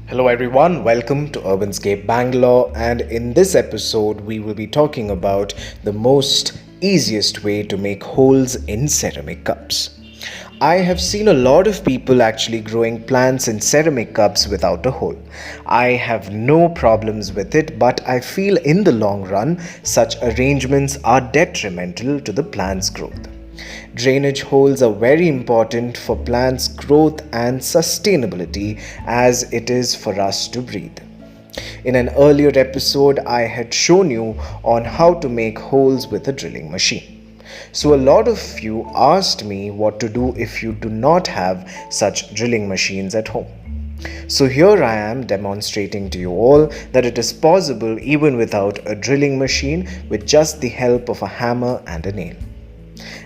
Hello everyone, welcome to Urbanscape Bangalore, and in this episode we will be talking about the most easiest way to make holes in ceramic cups. I have seen a lot of people actually growing plants in ceramic cups without a hole. I have no problems with it, but I feel in the long run such arrangements are detrimental to the plant's growth. Drainage holes are very important for plants' growth and sustainability as it is for us to breathe. In an earlier episode, I had shown you on how to make holes with a drilling machine. So, a lot of you asked me what to do if you do not have such drilling machines at home. So, here I am demonstrating to you all that it is possible even without a drilling machine with just the help of a hammer and a nail.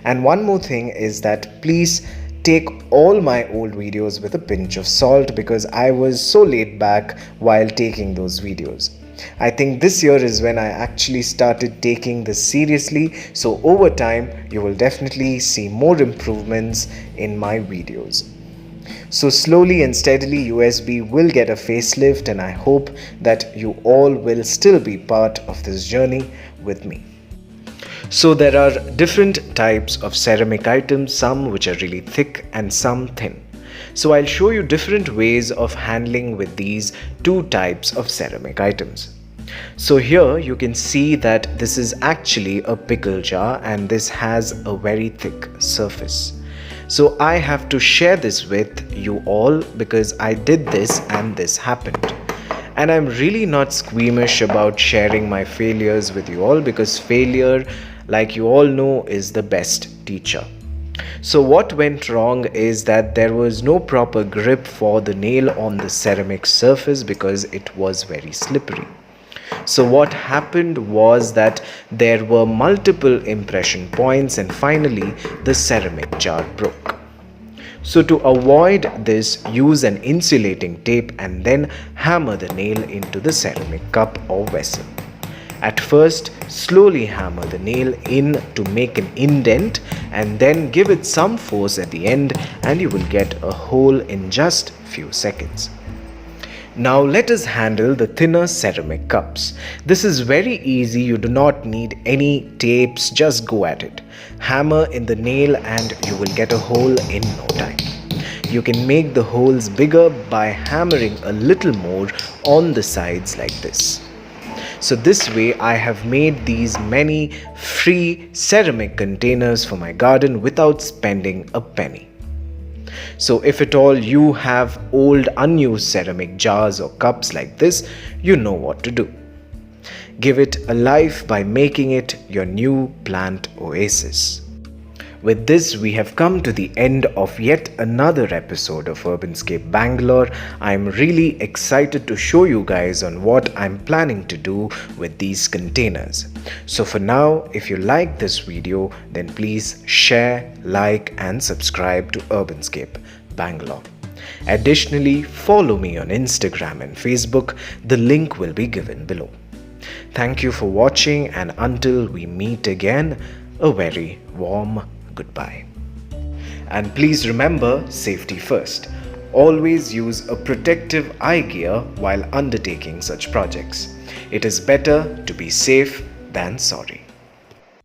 And one more thing is that please take all my old videos with a pinch of salt because I was so laid back while taking those videos. I think this year is when I actually started taking this seriously, so over time you will definitely see more improvements in my videos. So slowly and steadily USB will get a facelift, and I hope that you all will still be part of this journey with me. So there are different types of ceramic items, some which are really thick and some thin. So I'll show you different ways of handling with these two types of ceramic items. So here you can see that this is actually a pickle jar and this has a very thick surface. So I have to share this with you all because I did this and this happened. And I'm really not squeamish about sharing my failures with you all because failure, like you all know, is the best teacher. So what went wrong is that there was no proper grip for the nail on the ceramic surface because it was very slippery. So what happened was that there were multiple impression points and finally the ceramic jar broke. So to avoid this, use an insulating tape and then hammer the nail into the ceramic cup or vessel. At first, slowly hammer the nail in to make an indent and then give it some force at the end and you will get a hole in just few seconds. Now let us handle the thinner ceramic cups. This is very easy, you do not need any tapes, just go at it. Hammer in the nail and you will get a hole in no time. You can make the holes bigger by hammering a little more on the sides like this. So this way I have made these many free ceramic containers for my garden without spending a penny. So if at all you have old unused ceramic jars or cups like this, you know what to do. Give it a life by making it your new plant oasis. With this, we have come to the end of yet another episode of Urbanscape Bangalore. I'm really excited to show you guys on what I'm planning to do with these containers. So for now, if you like this video, then please share, like and subscribe to Urbanscape Bangalore. Additionally, follow me on Instagram and Facebook. The link will be given below. Thank you for watching, and until we meet again, a very warm goodbye. And please remember, safety first. Always use a protective eye gear while undertaking such projects. It is better to be safe than sorry.